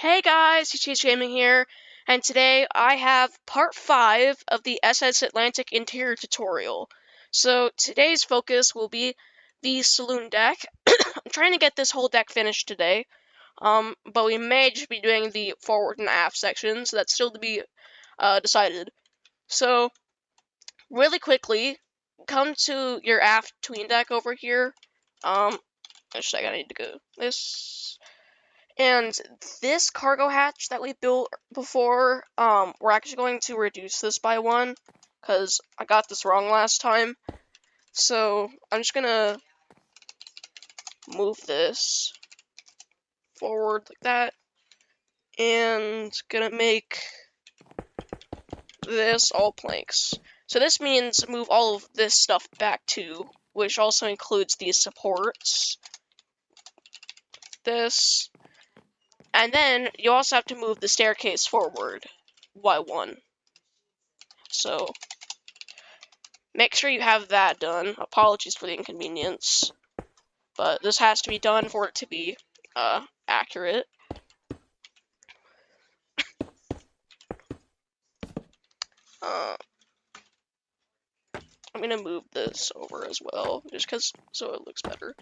Hey guys, TTH Gaming here, and today I have part 5 of the SS Atlantic interior tutorial. So today's focus will be the Saloon deck. I'm trying to get this whole deck finished today, but we may just be doing the forward and aft sections, so that's still to be decided. So, really quickly, come to your aft tween deck over here. Just a second, I need to go this. And this cargo hatch that we built before, we're actually going to reduce this by 1, because I got this wrong last time. So, I'm just gonna move this forward like that, and gonna make this all planks. So this means move all of this stuff back too, which also includes these supports. This. And then you also have to move the staircase forward by 1. So make sure you have that done. Apologies for the inconvenience, but this has to be done for it to be accurate. I'm gonna move this over as well, just because so it looks better.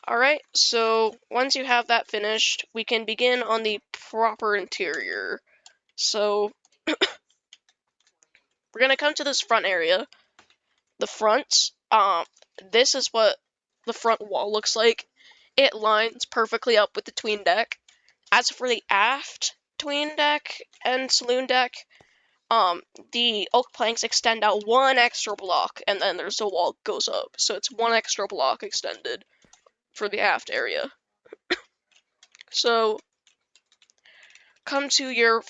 Alright, so once you have that finished, we can begin on the proper interior. So we're gonna come to this front area. The front, this is what the front wall looks like. It lines perfectly up with the tween deck. As for the aft tween deck and saloon deck, the oak planks extend out 1 extra block, and then there's a wall goes up. So it's 1 extra block extended for the aft area. So come to your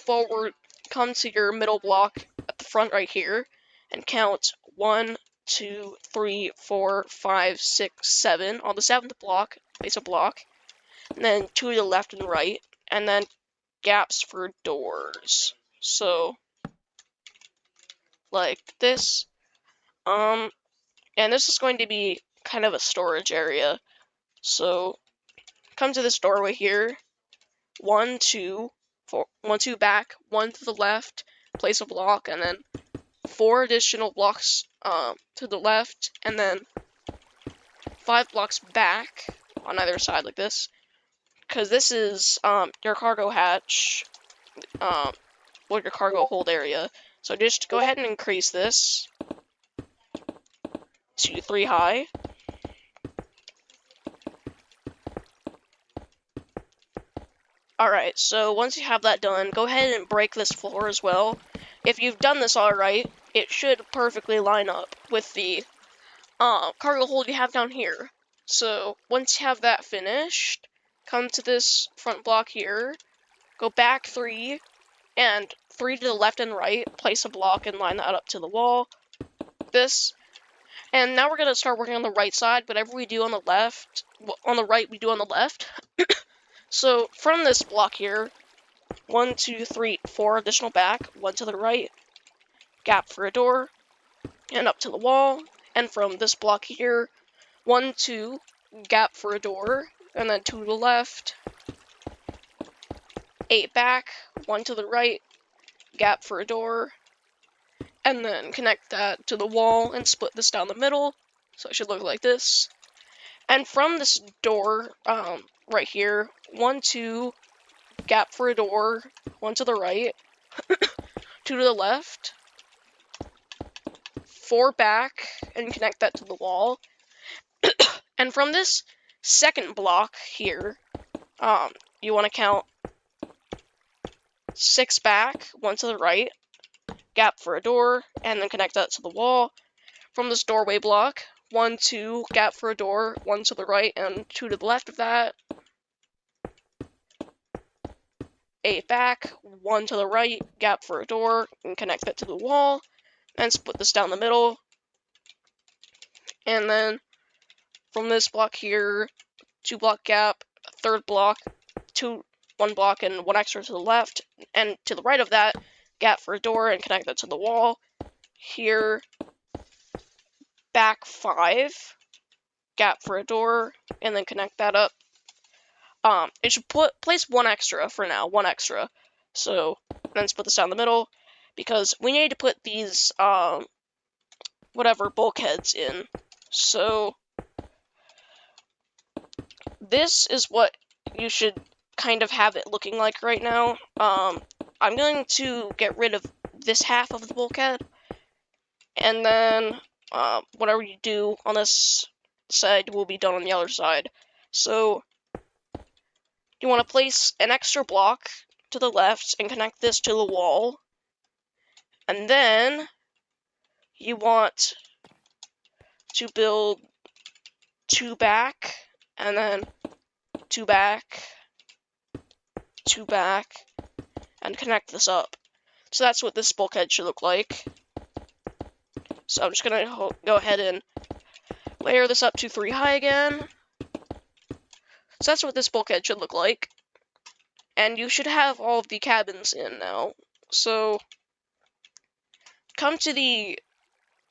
middle block at the front right here, and count 1, 2, 3, 4, 5, 6, 7 on the 7th block. Place a block, and then 2 to the left and right, and then gaps for doors. So like this. And this is going to be kind of a storage area. So come to this doorway here. 1, 2, 4, 1, 2 back, 1 to the left, place a block, and then 4 additional blocks to the left, and then 5 blocks back on either side like this. Because this is your cargo hatch, or your cargo hold area. So just go ahead and increase this to 3 high. Alright, so once you have that done, go ahead and break this floor as well. If you've done this alright, it should perfectly line up with the cargo hold you have down here. So once you have that finished, come to this front block here, go back 3, and 3 to the left and right, place a block and line that up to the wall. This. And now we're going to start working on the right side. Whatever we do on the left, on the right, we do on the left. So from this block here, 1, 2, 3, 4 additional back, 1 to the right, gap for a door, and up to the wall. And from this block here, 1, 2, gap for a door, and then 2 to the left, 8 back, 1 to the right, gap for a door, and then connect that to the wall and split this down the middle, so it should look like this. And from this door, right here, 1, 2, gap for a door, 1 to the right, 2 to the left, 4 back, and connect that to the wall. And from this second block here, you want to count 6 back, 1 to the right, gap for a door, and then connect that to the wall. From this doorway block, 1, 2, gap for a door, 1 to the right, and 2 to the left of that. 8 back, 1 to the right, gap for a door, and connect that to the wall, and split this down the middle. And then from this block here, 2 block gap, third block, 1 block and 1 extra to the left, and to the right of that, gap for a door and connect that to the wall. Here, back 5, gap for a door, and then connect that up it should place one extra for now, one extra. So then split this down the middle, because we need to put these whatever bulkheads in. So this is what you should kind of have it looking like right now. I'm going to get rid of this half of the bulkhead, and then whatever you do on this side will be done on the other side. So you want to place an extra block to the left and connect this to the wall, and then you want to build two back, and then two back, two back, and connect this up. So that's what this bulkhead should look like. So I'm just gonna go ahead and layer this up to 3 high again. So that's what this bulkhead should look like. And you should have all of the cabins in now. So come to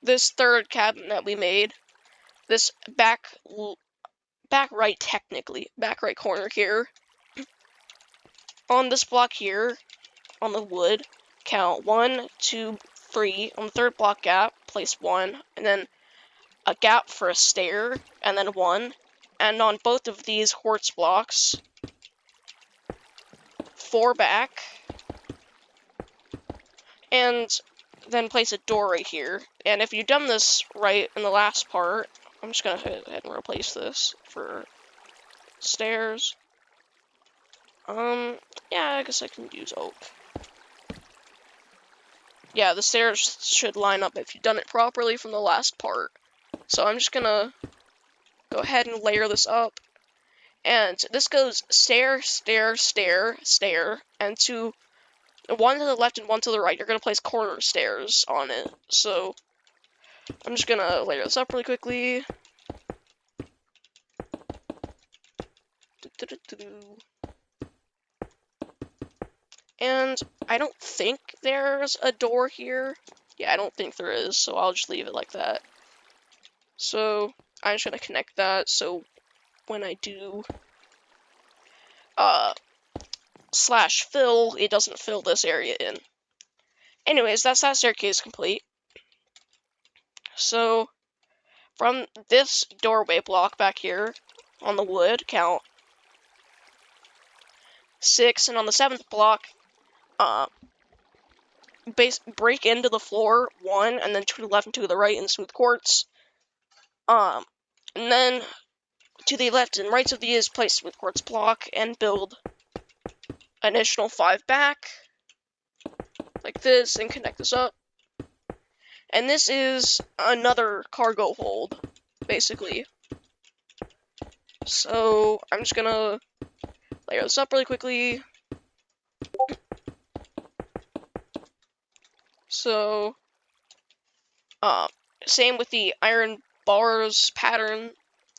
this third cabin that we made. This back right, technically, back right corner here. On this block here, on the wood, count 1, 2, 3. On the third block gap, place 1, and then a gap for a stair, and then 1. And on both of these quartz blocks, 4 back, and then place a door right here. And if you've done this right in the last part, I'm just gonna go ahead and replace this for stairs. Yeah, I guess I can use oak. Yeah, the stairs should line up if you've done it properly from the last part. So I'm just gonna go ahead and layer this up. And this goes stair, stair, stair, stair, and one to the left and one to the right, you're gonna place corner stairs on it. So I'm just gonna layer this up really quickly. And I don't think there's a door here. Yeah, I don't think there is, so I'll just leave it like that. So I'm just gonna connect that, so when I do slash fill, it doesn't fill this area in. Anyways, that's that staircase complete. So from this doorway block back here on the wood, count 6, and on the 7th block, break into the floor 1, and then 2 to the left and 2 to the right in smooth quartz. And then to the left and right of these, place smooth quartz block and build an additional 5 back, like this, and connect this up. And this is another cargo hold, basically. So I'm just gonna layer this up really quickly. So, same with the iron bars pattern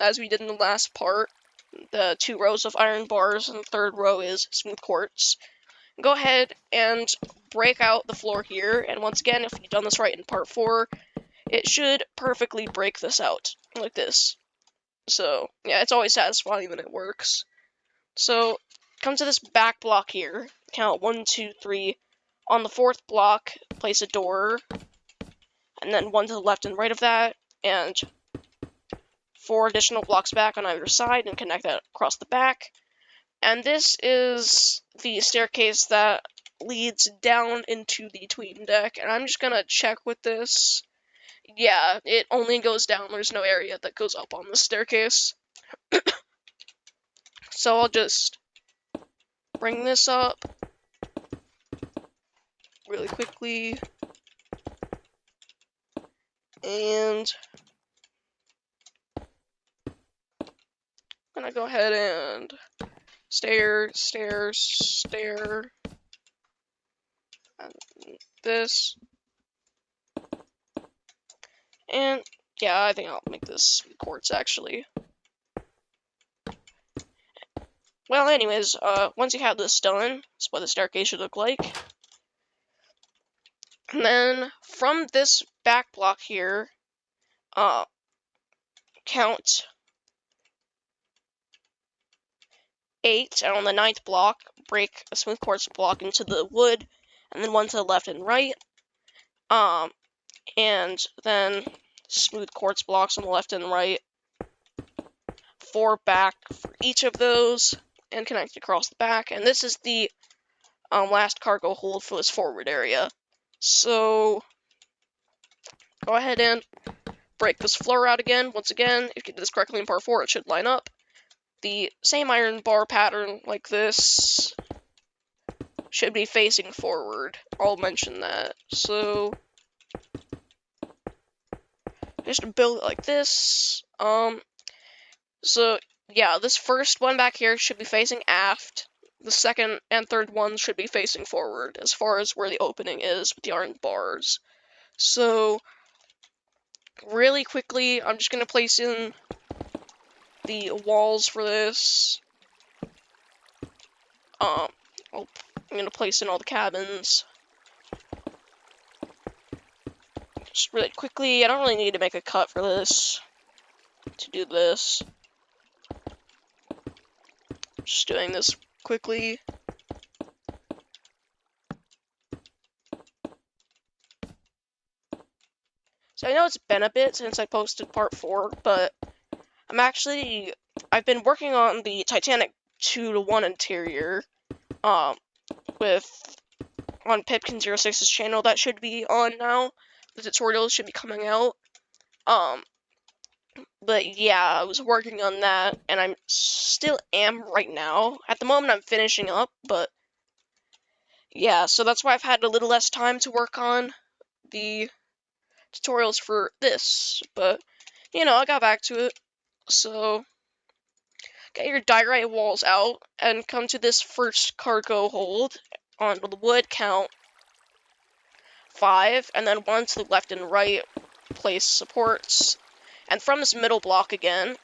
as we did in the last part. The 2 rows of iron bars and the 3rd row is smooth quartz. Go ahead and break out the floor here, and once again, if you've done this right in part 4, it should perfectly break this out, like this. So, yeah, it's always satisfying when it works. So, come to this back block here, count 1, 2, 3. On the 4th block, place a door, and then 1 to the left and right of that, and 4 additional blocks back on either side, and connect that across the back. And this is the staircase that leads down into the tween deck, and I'm just gonna check with this. Yeah, it only goes down, there's no area that goes up on the staircase. So I'll just bring this up really quickly, and I'm gonna go ahead and stair, stair, stair, and this. And yeah, I think I'll make this quartz actually. Well, anyways, once you have this done, that's what the staircase should look like. And then from this back block here, count 8, and on the 9th block, break a smooth quartz block into the wood, and then one to the left and right. And then smooth quartz blocks on the left and right. 4 back for each of those, and connect across the back. And this is the last cargo hold for this forward area. So go ahead and break this floor out again. Once again, if you did this correctly in part 4, it should line up. The same iron bar pattern like this should be facing forward. I'll mention that. So just build it like this. So yeah, this first one back here should be facing aft. The second and third ones should be facing forward as far as where the opening is with the iron bars. So really quickly, I'm just gonna place in the walls for this. I'm gonna place in all the cabins. Just really quickly, I don't really need to make a cut for this, to do this. Just doing this quickly. So I know it's been a bit since I posted part 4, but I've been working on the Titanic 2-to-1 interior, with on Pipkin06's channel. That should be on now. The tutorials should be coming out. But yeah, I was working on that, and I'm still am right now. At the moment, I'm finishing up, but yeah, so that's why I've had a little less time to work on the tutorials for this. But, you know, I got back to it. So, get your diorite walls out, and come to this first cargo hold. On the wood, count 5, and then 1 to the left and right, place supports. And from this middle block again,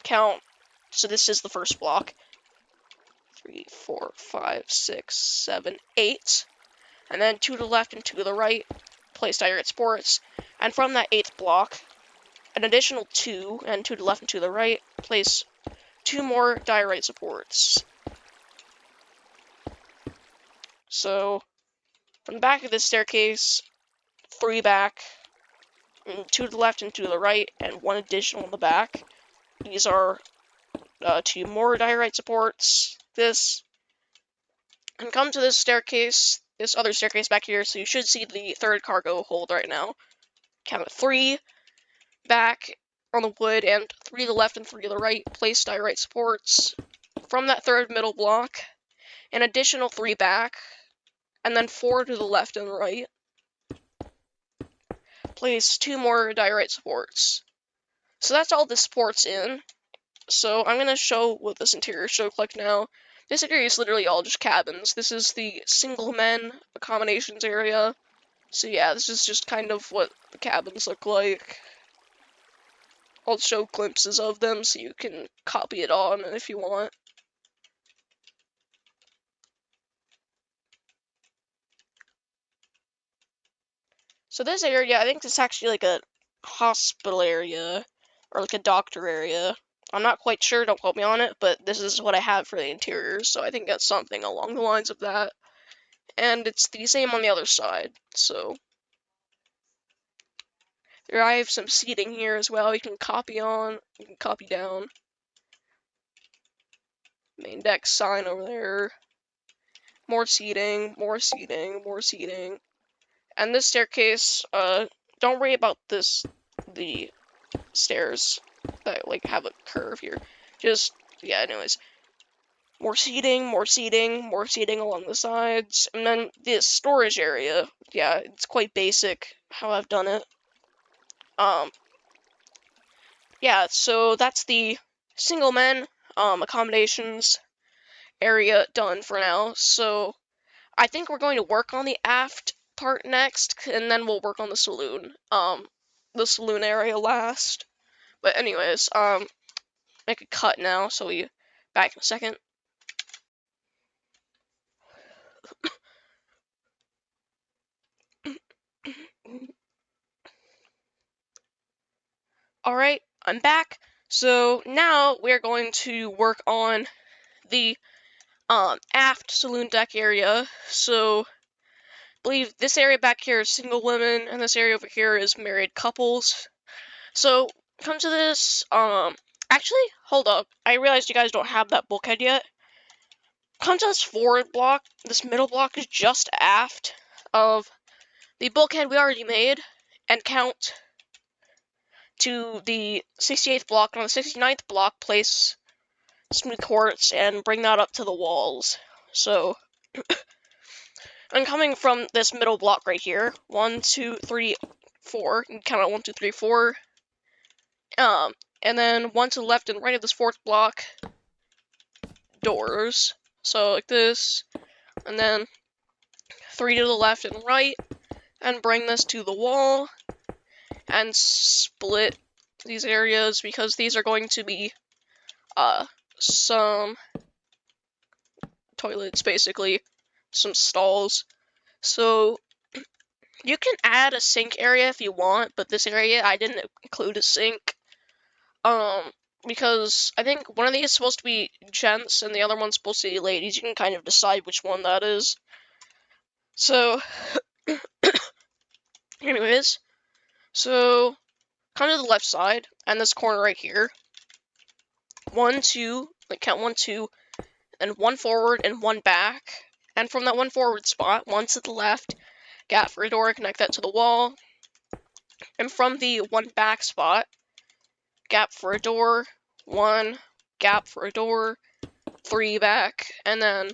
count, so this is the first block, 3, 4, 5, 6, 7, 8, and then 2 to the left and 2 to the right, place diorite supports. And from that 8th block, an additional 2, and 2 to the left and 2 to the right, place 2 more diorite supports. So, from the back of this staircase, 3 back, and 2 to the left and 2 to the right, and 1 additional in the back. These are 2 more diorite supports. This, and come to this staircase, this other staircase back here, so you should see the 3rd cargo hold right now. Count 3 back on the wood, and 3 to the left and 3 to the right, place diorite supports. From that 3rd middle block, an additional 3 back, and then 4 to the left and right, place 2 more diorite supports. So that's all the supports in. So I'm going to show what this interior should look like now. This area is literally all just cabins. This is the single men accommodations area. So yeah, this is just kind of what the cabins look like. I'll show glimpses of them so you can copy it on if you want. So this area, I think this is actually like a hospital area, or like a doctor area. I'm not quite sure, don't quote me on it, but this is what I have for the interior, so I think that's something along the lines of that. And it's the same on the other side, so there I have some seating here as well. You can copy on, you can copy down. Main deck sign over there. More seating, more seating, more seating. And this staircase, don't worry about the stairs that like have a curve here. Just, yeah, anyways. More seating, more seating, more seating along the sides. And then this storage area, yeah, it's quite basic how I've done it. Yeah, so that's the single men accommodations area done for now. So I think we're going to work on the aft part next, and then we'll work on the saloon area last. But anyways, make a cut now, so we back in a second. Alright, I'm back. So now we're going to work on the aft saloon deck area. So I believe this area back here is single women, and this area over here is married couples. So come to this. Actually, hold up. I realized you guys don't have that bulkhead yet. Come to this forward block. This middle block is just aft of the bulkhead we already made, and count to the 68th block, and on the 69th block, place smooth quartz and bring that up to the walls. So I'm coming from this middle block right here. 1, 2, 3, 4. You can count out 1, 2, 3, 4. And then 1 to the left and right of this fourth block, doors. So like this, and then 3 to the left and right, and bring this to the wall, and split these areas because these are going to be some toilets, basically, some stalls. So you can add a sink area if you want, but this area I didn't include a sink. Because I think one of these is supposed to be gents and the other one's supposed to be ladies. You can kind of decide which one that is. So, anyways, so come to the left side and this corner right here. 1, 2, like count 1, 2, and 1 forward and 1 back. And from that 1 forward spot, 1 to the left, gap for a door, connect that to the wall. And from the 1 back spot, gap for a door, 1, gap for a door, 3 back, and then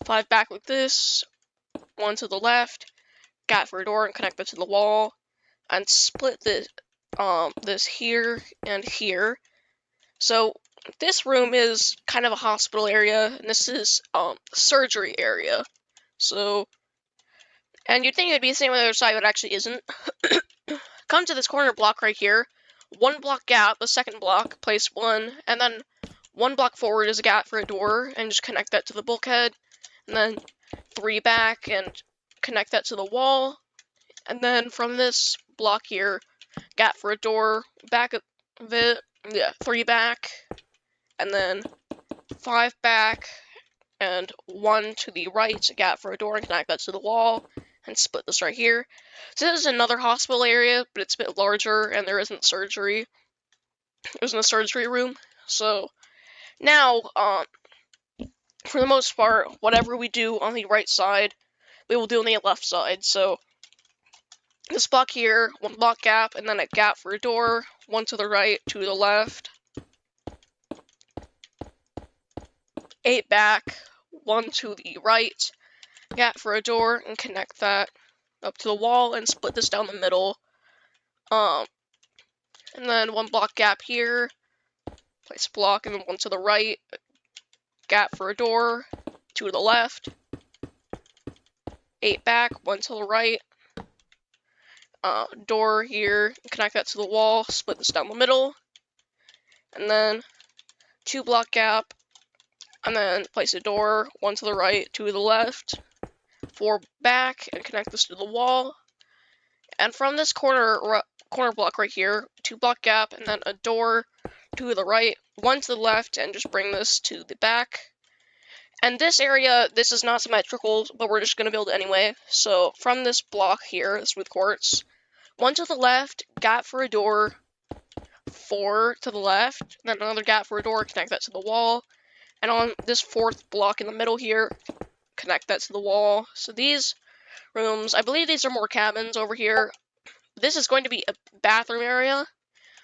5 back like this, 1 to the left, gap for a door, and connect that to the wall, and split this, this here and here. So this room is kind of a hospital area, and this is surgery area. So, and you'd think it'd be the same on the other side, but it actually isn't. Come to this corner block right here. 1 block gap, the second block, place 1, and then 1 block forward is a gap for a door, and just connect that to the bulkhead, and then 3 back, and connect that to the wall, and then from this block here, gap for a door, back of it, 3 back, and then 5 back, and 1 to the right, a gap for a door, and connect that to the wall, and split this right here. So this is another hospital area, but it's a bit larger, and there isn't surgery. There's no surgery room. So now, for the most part, whatever we do on the right side, we will do on the left side. So this block here, 1 block gap, and then a gap for a door, 1 to the right, 2 to the left, 8 back, 1 to the right, gap for a door, and connect that up to the wall, and split this down the middle. And then 1 block gap here, place a block, and then 1 to the right, gap for a door, 2 to the left, 8 back, 1 to the right, door here, connect that to the wall, split this down the middle, and then 2 block gap, and then place a door, 1 to the right, 2 to the left, 4 back, and connect this to the wall. And from this corner block right here, 2 block gap, and then a door, 2 to the right, 1 to the left, and just bring this to the back. And this area, this is not symmetrical, but we're just going to build it anyway. So from this block here, this smooth quartz, 1 to the left, gap for a door, 4 to the left, then another gap for a door, connect that to the wall. And on this 4th block in the middle here, connect that to the wall. So these rooms, I believe these are more cabins over here. This is going to be a bathroom area.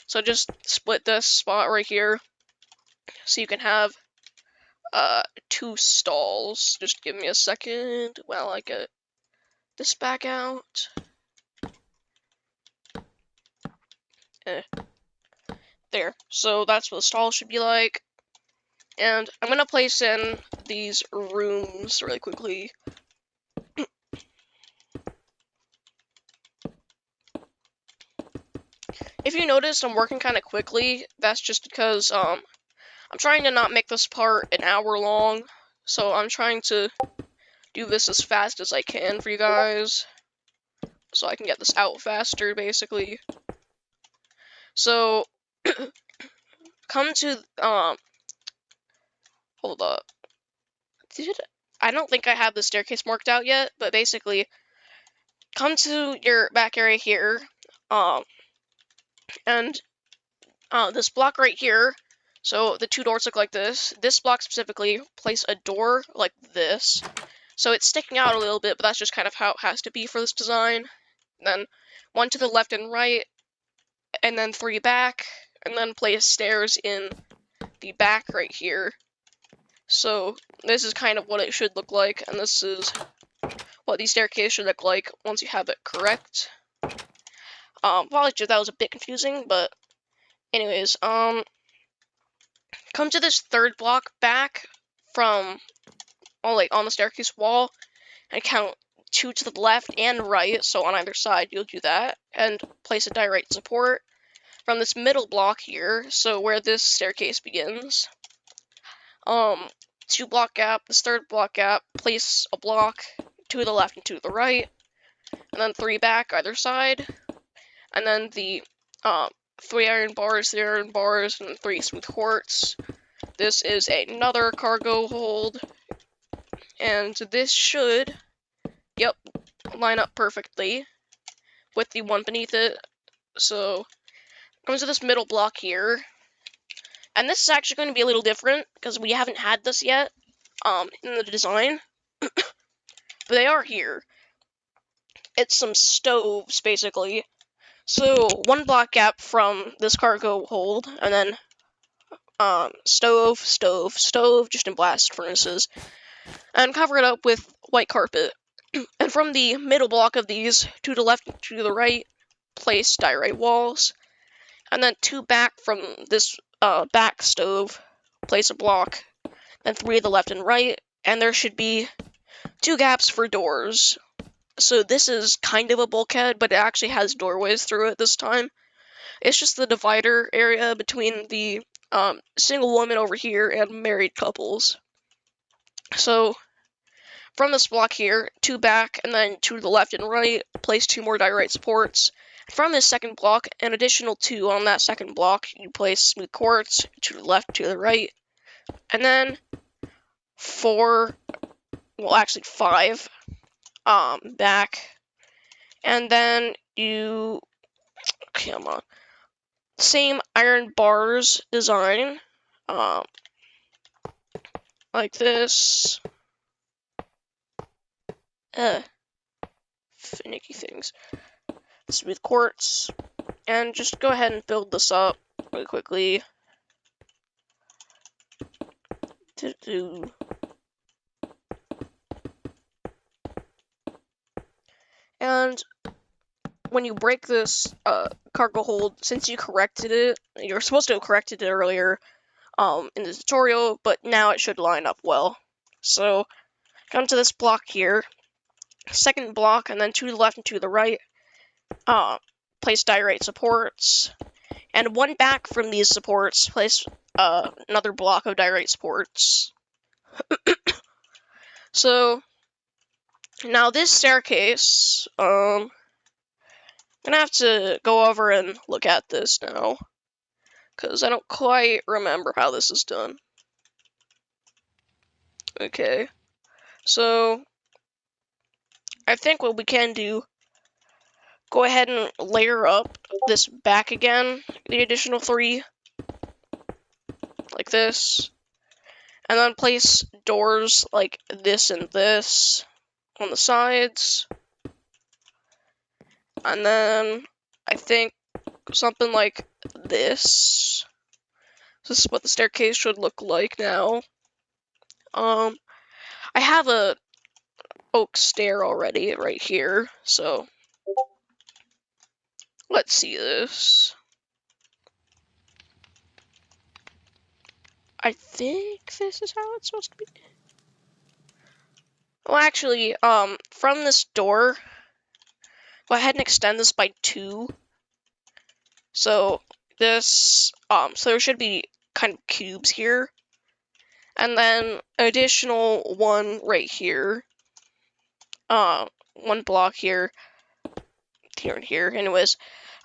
So just split this spot right here so you can have 2 stalls. Just give me a second while I get this back out. There. So that's what the stall should be like. And I'm gonna place in these rooms really quickly. If you notice, I'm working kind of quickly. That's just because I'm trying to not make this part an hour long. So I'm trying to do this as fast as I can for you guys, so I can get this out faster, basically. So come to hold up. I don't think I have the staircase marked out yet, but basically, come to your back area here, and this block right here. So the two doors look like this. This block specifically, place a door like this. So it's sticking out a little bit, but that's just kind of how it has to be for this design. Then one to the left and right, and then 3 back, and then place stairs in the back right here. So this is kind of what it should look like, and this is what the staircase should look like once you have it correct. Apologies if that was a bit confusing, but anyways, come to this third block back from, on the staircase wall, and count 2 to the left and right, so on either side you'll do that, and place a direct support from this middle block here, so where this staircase begins. 2 block gap, this third block gap, place a block 2 to the left and 2 to the right, and then 3 back either side, and then the 3 iron bars, 3 iron bars, and 3 smooth quartz. This is another cargo hold, and this should, yep, line up perfectly with the one beneath it. So, comes to this middle block here, and this is actually going to be a little different because we haven't had this yet in the design, but they are here. It's some stoves, basically. So, 1 block gap from this cargo hold, and then stove, stove, stove, just in blast furnaces, and cover it up with white carpet. And from the middle block of these, 2 to the left, 2 to the right, place diorite walls, and then 2 back from this back stove, place a block, then 3 to the left and right, and there should be 2 gaps for doors. So this is kind of a bulkhead, but it actually has doorways through it this time. It's just the divider area between the single woman over here and married couples. So from this block here, 2 back, and then 2 to the left and right, place 2 more diorite supports. From this second block, an additional 2 on that second block, you place smooth quartz, 2 to the left, 2 to the right, and then 4, well actually 5, back, and then you, come on, same iron bars design, like this, finicky things, smooth quartz, and just go ahead and build this up really quickly. And when you break this cargo hold, since you corrected it, you're supposed to have corrected it earlier in the tutorial, but now it should line up well. So come to this block here, second block, and then 2 to the left and 2 to the right, place diorite supports, and 1 back from these supports, place another block of diorite supports. So now this staircase, I'm gonna have to go over and look at this now, because I don't quite remember how this is done. Okay, so I think what we can do, go ahead and layer up this back again, the additional 3, like this, and then place doors like this and this on the sides, and then I think something like this. This is what the staircase should look like now. I have a oak stair already right here, so let's see this. I think this is how it's supposed to be. Well, actually, from this door, go ahead and extend this by 2. So this, so there should be kind of cubes here, and then additional 1 right here, 1 block here, here and here. Anyways,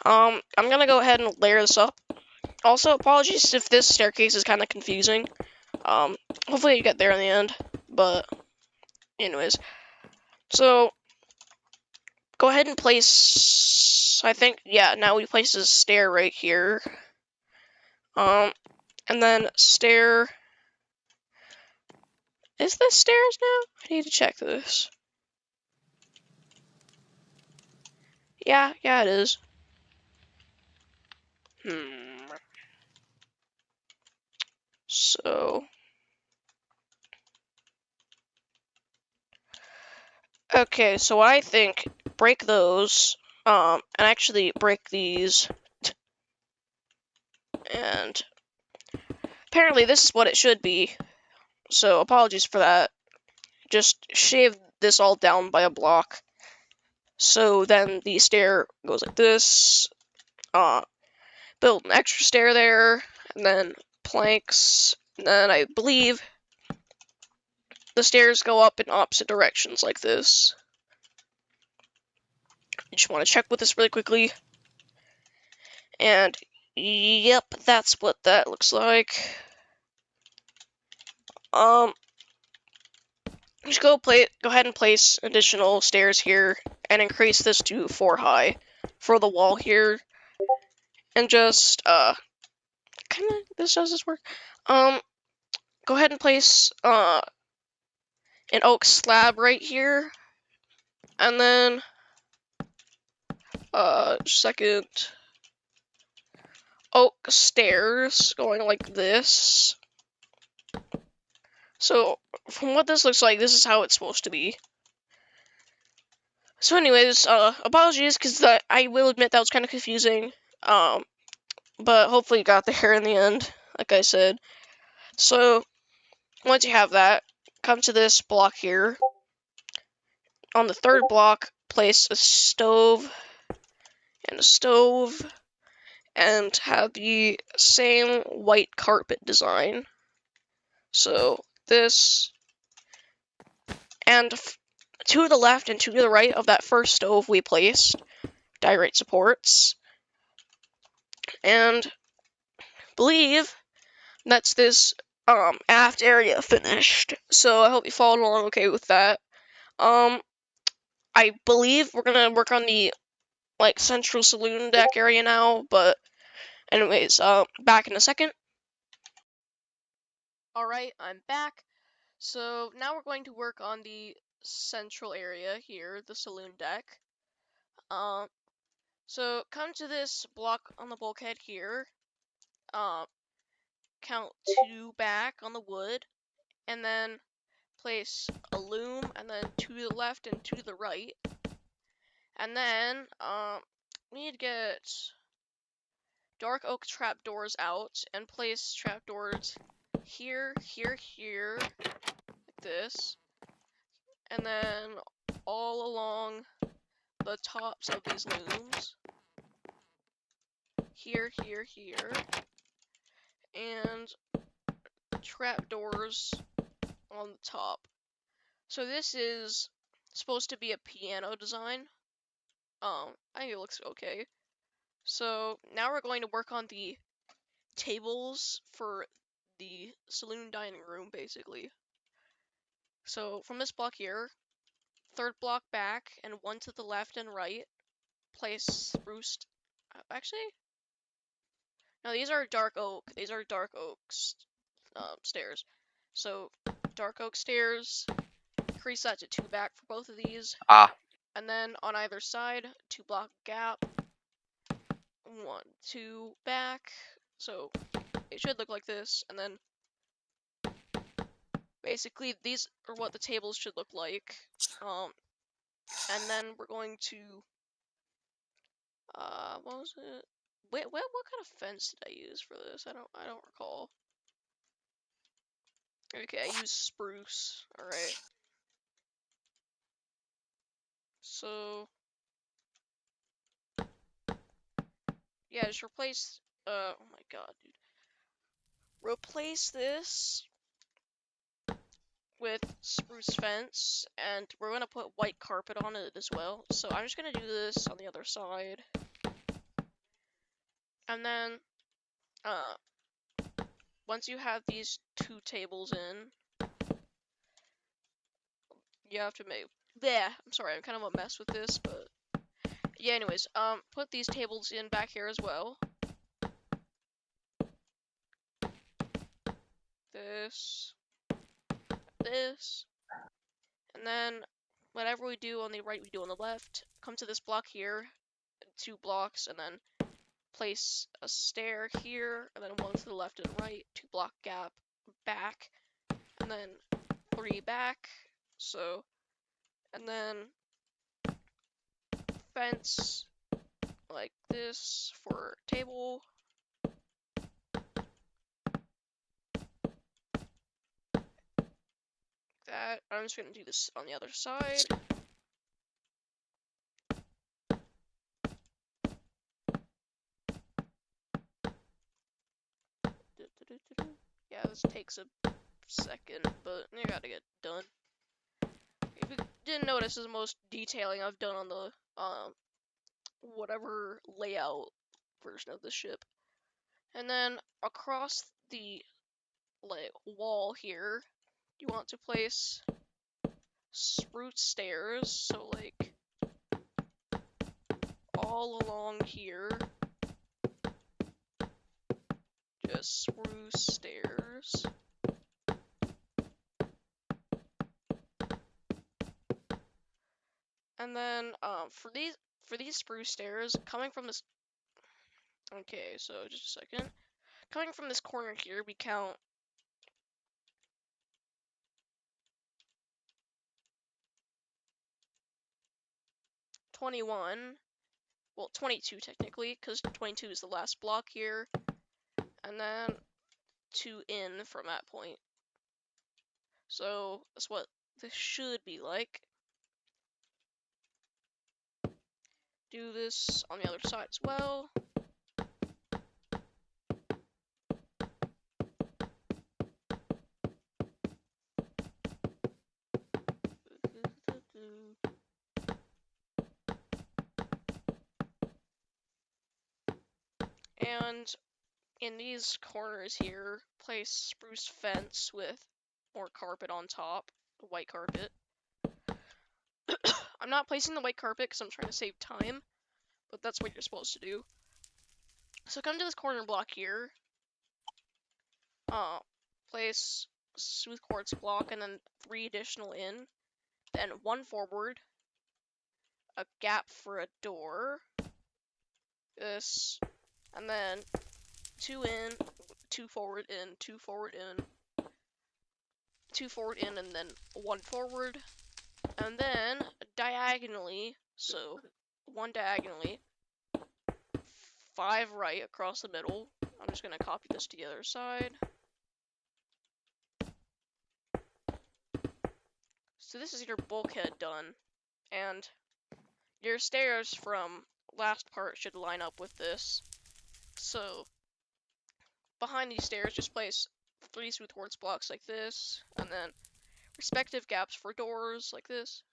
I'm gonna go ahead and layer this up. Also, apologies if this staircase is kind of confusing. Hopefully you get there in the end. But anyways, so go ahead and place. I think now we place a stair right here. And then stair. Is this stairs now? I need to check this. Yeah, it is. So, okay, so I think break those, and actually break these, and apparently this is what it should be, so apologies for that. Just shave this all down by a block. So then the stair goes like this, build an extra stair there, and then planks, and then I believe the stairs go up in opposite directions like this. I just want to check with this really quickly. And yep, that's what that looks like. Just go ahead and place additional stairs here and increase this to 4 high for the wall here. And just does this work? Go ahead and place an oak slab right here. And then second oak stairs going like this. So from what this looks like, this is how it's supposed to be. So anyways, apologies, because I will admit that was kind of confusing, but hopefully you got there in the end, like I said. So, once you have that, come to this block here. On the third block, place a stove, and have the same white carpet design. So, this, and to the left and to the right of that first stove we placed direct supports, and believe that's this aft area finished. So I hope you followed along okay with that. I believe we're gonna work on the central saloon deck area now, but anyways, back in a second. Alright, I'm back. So now we're going to work on the central area here, the saloon deck. So come to this block on the bulkhead here. Count 2 back on the wood, and then place a loom, and then 2 to the left and 2 to the right. And then, we need to get dark oak trapdoors out, and place trapdoors here, like this. And then all along the tops of these looms. Here. And trapdoors on the top. So this is supposed to be a piano design. I think it looks okay. So now we're going to work on the tables for the saloon dining room, basically. So from this block here, third block back, and 1 to the left and right, place spruce. Actually, no, these are dark oak. These are dark oak stairs. So dark oak stairs. Increase that to 2 back for both of these. And then on either side, 2 block gap. 1, 2 back. So it should look like this, and then basically these are what the tables should look like. And then we're going to what was it? Wait, what kind of fence did I use for this? I don't recall. Okay, I used spruce. Alright. So yeah, just replace oh my god, dude. Replace this with spruce fence, and we're gonna put white carpet on it as well. So I'm just gonna do this on the other side. And then once you have these 2 tables in, you have to make. Yeah, I'm sorry, I'm kind of a mess with this, but yeah. Anyways, put these tables in back here as well. This, this, and then whatever we do on the right, we do on the left. Come to this block here, 2 blocks, and then place a stair here, and then 1 to the left and right, 2-block gap back, and then 3 back. So, and then fence like this for table. That I'm just gonna do this on the other side. Yeah, this takes a second, but you gotta get done. If you didn't notice, this is the most detailing I've done on the whatever layout version of the ship. And then across the like wall here, you want to place spruce stairs, so like all along here, just spruce stairs. And then for these spruce stairs, coming from this. Okay, so just a second. Coming from this corner here, we count 21. Well, 22 technically, because 22 is the last block here. And then 2 in from that point. So that's what this should be like. Do this on the other side as well. And in these corners here, place spruce fence with more carpet on top, white carpet. I'm not placing the white carpet because I'm trying to save time, but that's what you're supposed to do. So come to this corner block here. Place smooth quartz block and then 3 additional in. Then 1 forward. A gap for a door. This. And then 2 in, 2 forward in, 2 forward in. 2 forward in, and then 1 forward. And then diagonally, so 1 diagonally. 5 right across the middle. I'm just gonna copy this to the other side. So this is your bulkhead done, and your stairs from last part should line up with this. So behind these stairs, just place 3 smooth quartz blocks like this, and then respective gaps for doors like this.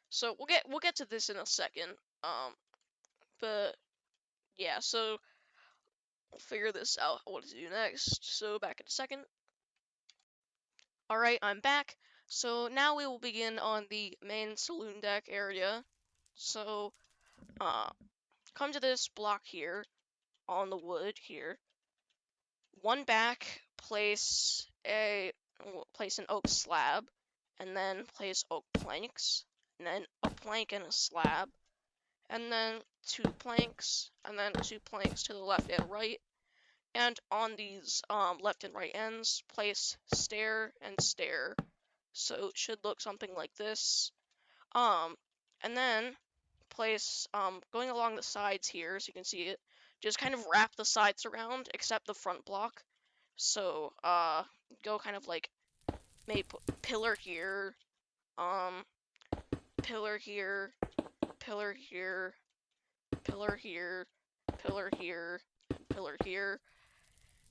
So we'll get to this in a second. But yeah, so we'll figure this out what to do next. So back in a second. Alright, I'm back. So now we will begin on the main saloon deck area. So come to this block here on the wood here. 1 back, place an oak slab, and then place oak planks, and then a plank and a slab, and then 2 planks, and then 2 planks to the left and right. And on these left and right ends, place stair and stair. So it should look something like this. And then place going along the sides here, so you can see it. Just kind of wrap the sides around, except the front block. So go kind of like maybe put pillar here, pillar here, pillar here, pillar here, pillar here, and pillar here.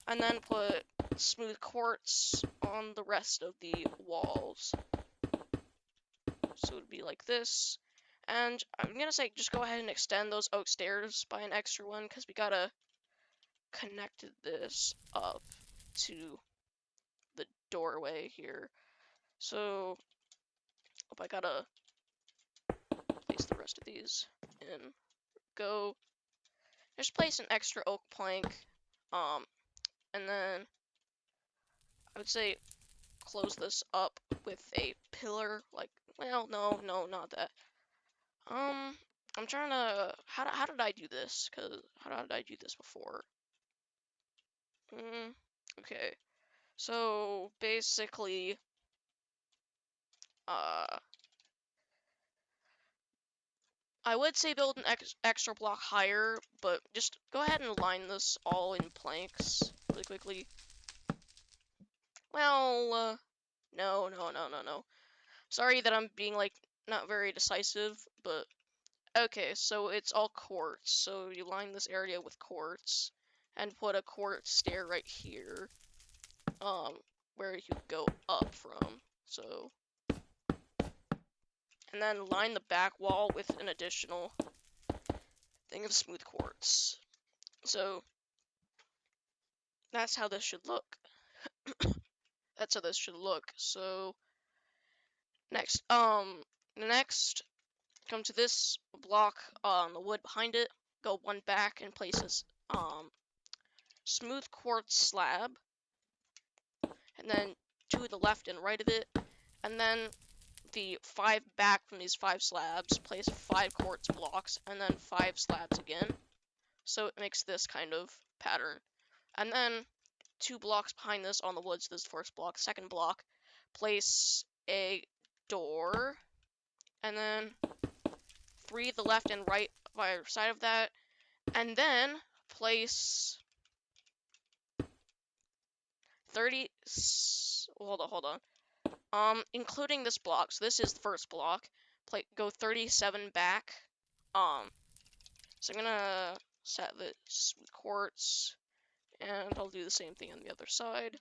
And then put smooth quartz on the rest of the walls. So it would be like this. And I'm gonna say just go ahead and extend those oak stairs by an extra one, because we gotta connected this up to the doorway here. So, I gotta place the rest of these in. Go. Just place an extra oak plank. And then I would say close this up with a pillar. Like, well, no, not that. I'm trying to. How did I do this? Cause how did I do this before? Okay. So basically, I would say build an extra block higher, but just go ahead and align this all in planks really quickly. Well, no. Sorry that I'm being, like, not very decisive, but okay, so it's all quartz. So you line this area with quartz and put a quartz stair right here, where you go up from. So, and then line the back wall with an additional thing of smooth quartz. So that's how this should look. That's how this should look. So next, come to this block on the wood behind it. Go one back and place this smooth quartz slab, and then to the left and right of it, and then the 5 back from these 5 slabs. Place 5 quartz blocks, and then 5 slabs again. So it makes this kind of pattern, and then 2 blocks behind this on the woods. This first block, second block, place a door, and then 3 the left and right by either side of that, and then place 30. Hold on. Including this block. So this is the first block. Go 37 back. So I'm gonna set this with quartz, and I'll do the same thing on the other side.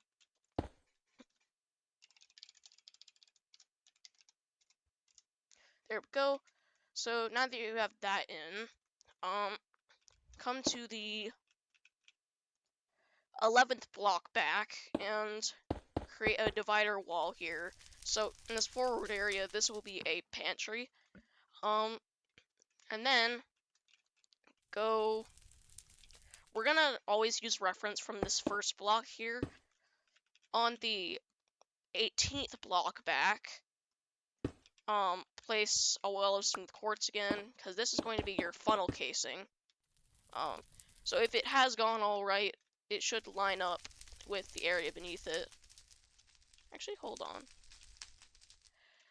There we go. So now that you have that in, come to the 11th block back and create a divider wall here. So in this forward area, this will be a pantry. And then we're gonna always use reference from this first block here. On the 18th block back, place a wall of smooth quartz again, because this is going to be your funnel casing. So if it has gone all right, it should line up with the area beneath it. Actually, hold on.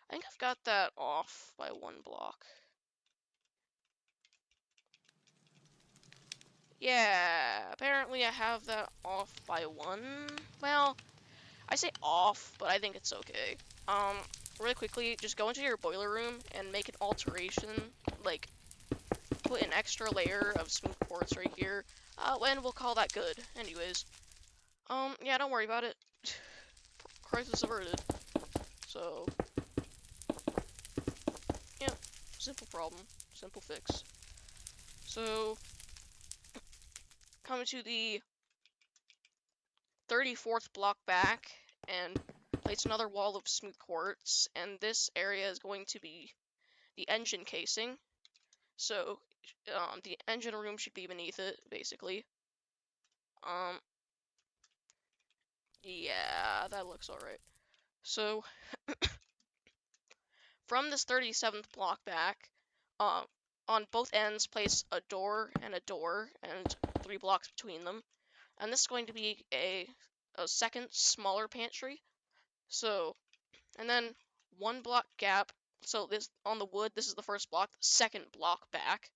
I think I've got that off by 1 block. Yeah, apparently I have that off by 1. Well, I say off, but I think it's okay. Really quickly, just go into your boiler room and make an alteration, like, put an extra layer of smooth quartz right here, and we'll call that good. Anyways, yeah, don't worry about it. Crisis averted. So, yeah, simple problem, simple fix. So, come to the 34th block back and place another wall of smooth quartz, and this area is going to be the engine casing. So, the engine room should be beneath it, basically. Yeah, that looks alright. So, from this 37th block back, on both ends, place a door, and 3 blocks between them. And this is going to be a second smaller pantry. So, and then 1 block gap. So this on the wood, this is the first block. The second block back,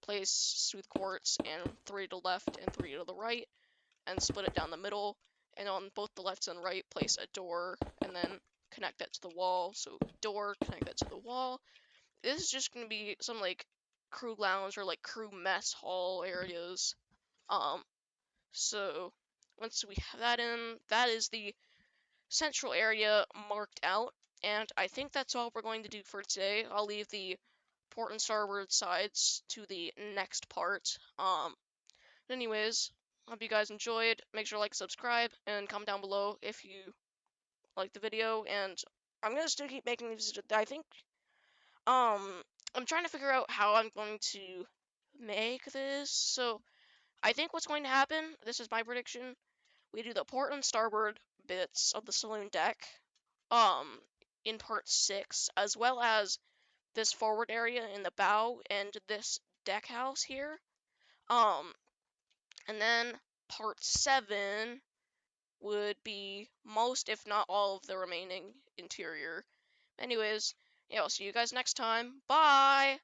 place smooth quartz and 3 to the left and 3 to the right, and split it down the middle. And on both the left and right, place a door, and then connect that to the wall. So door, connect that to the wall. This is just gonna be some, like, crew lounge or, like, crew mess hall areas. So once we have that in, that is the central area marked out, and I think that's all we're going to do for today. I'll leave the port and starboard sides to the next part. Anyways, Hope you guys enjoyed. Make sure to like, subscribe, and comment down below if you like the video. And I'm gonna still keep making these. I think I'm trying to figure out how I'm going to make this. So I think what's going to happen, this is my prediction, we do the port and starboard bits of the saloon deck in part 6, as well as this forward area in the bow and this deck house here. And then part 7 would be most, if not all, of the remaining interior. Anyways, yeah, I'll see you guys next time. Bye!